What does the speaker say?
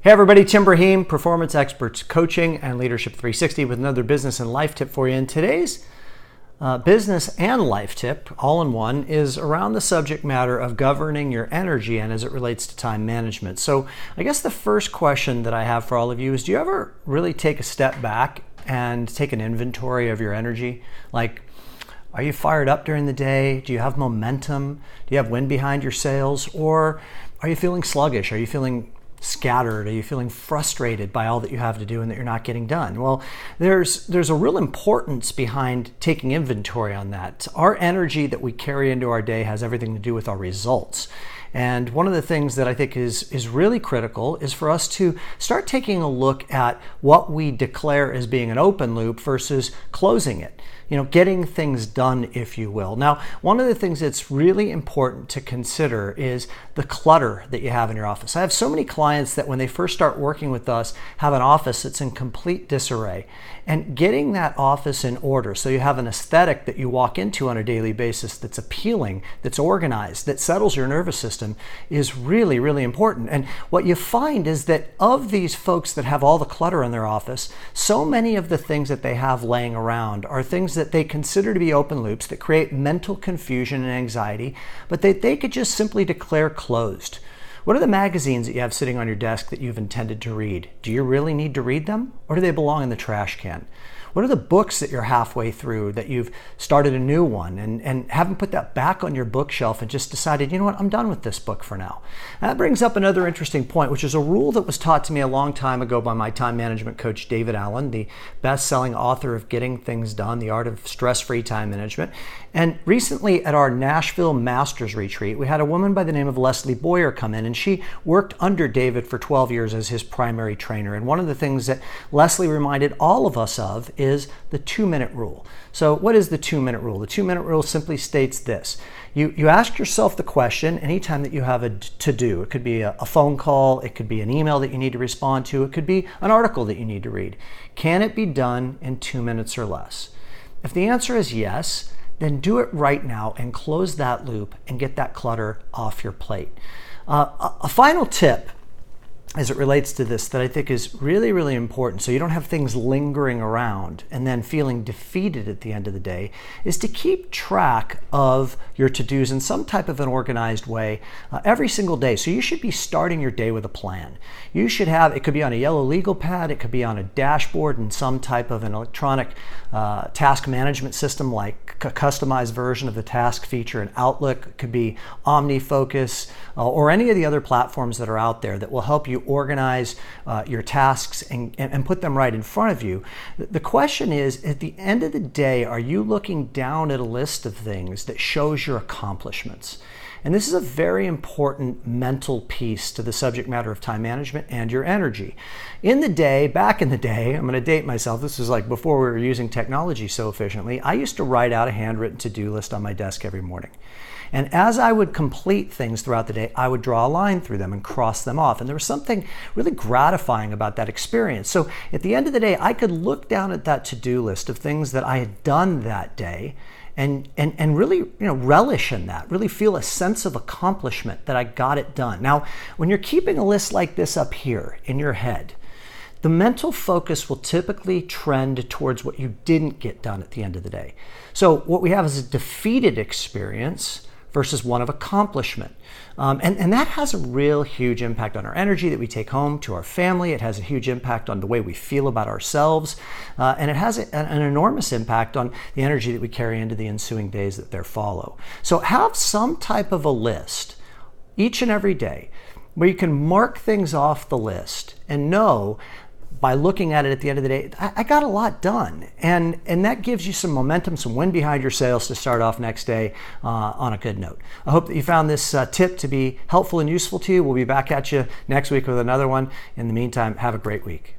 Hey everybody, Tim Brahim, Performance Experts Coaching and Leadership 360 with another business and life tip for you. And today's business and life tip, all in one, is around the subject matter of governing your energy and as it relates to time management. So I guess the first question that I have for all of you is, do you ever really take a step back and take an inventory of your energy? Like, are you fired up during the day? Do you have momentum? Do you have wind behind your sails? Or are you feeling sluggish? Are you feeling scattered? Are you feeling frustrated by all that you have to do and that you're not getting done? Well, there's a real importance behind taking inventory on that. Our energy that we carry into our day has everything to do with our results. And one of the things that I think is really critical is for us to start taking a look at what we declare as being an open loop versus closing it. Getting things done, if you will. Now, one of the things that's really important to consider is the clutter that you have in your office. I have so many clients that when they first start working with us have an office that's in complete disarray. And getting that office in order so you have an aesthetic that you walk into on a daily basis that's appealing, that's organized, that settles your nervous system is really, really important. And what you find is that of these folks that have all the clutter in their office, so many of the things that they have laying around are things that they consider to be open loops that create mental confusion and anxiety, but that they could just simply declare closed. What are the magazines that you have sitting on your desk that you've intended to read? Do you really need to read them, or do they belong in the trash can? What are the books that you're halfway through that you've started a new one and haven't put that back on your bookshelf and just decided, you know what, I'm done with this book for now? And that brings up another interesting point, which is a rule that was taught to me a long time ago by my time management coach, David Allen, the best-selling author of Getting Things Done, The Art of Stress-Free Time Management. And recently at our Nashville Masters Retreat, we had a woman by the name of Leslie Boyer come in, and she worked under David for 12 years as his primary trainer. And one of the things that Leslie reminded all of us of is the 2-minute rule. So what is the 2-minute rule? The 2-minute rule simply states this. You ask yourself the question anytime that you have a to-do. It could be a phone call, it could be an email that you need to respond to, it could be an article that you need to read. Can it be done in 2 minutes or less? If the answer is yes, then do it right now and close that loop and get that clutter off your plate. A final tip as it relates to this that I think is really, really important, so you don't have things lingering around and then feeling defeated at the end of the day, is to keep track of your to-dos in some type of an organized way every single day. So you should be starting your day with a plan. You should have, it could be on a yellow legal pad, it could be on a dashboard in some type of an electronic task management system like a customized version of the task feature in Outlook. It could be OmniFocus or any of the other platforms that are out there that will help you organize your tasks and put them right in front of you. The question is, at the end of the day, are you looking down at a list of things that shows your accomplishments? And this is a very important mental piece to the subject matter of time management and your energy. Back in the day, I'm going to date myself, this was like before we were using technology so efficiently, I used to write out a handwritten to-do list on my desk every morning. And as I would complete things throughout the day, I would draw a line through them and cross them off. And there was something really gratifying about that experience. So at the end of the day, I could look down at that to-do list of things that I had done that day and really relish in that, really feel a sense of accomplishment that I got it done. Now, when you're keeping a list like this up here in your head, the mental focus will typically trend towards what you didn't get done at the end of the day. So what we have is a defeated experience versus one of accomplishment. And that has a real huge impact on our energy that we take home to our family. It has a huge impact on the way we feel about ourselves. And it has an enormous impact on the energy that we carry into the ensuing days that there follow. So have some type of a list each and every day where you can mark things off the list and know by looking at it at the end of the day, I got a lot done. And that gives you some momentum, some wind behind your sails to start off next day on a good note. I hope that you found this tip to be helpful and useful to you. We'll be back at you next week with another one. In the meantime, have a great week.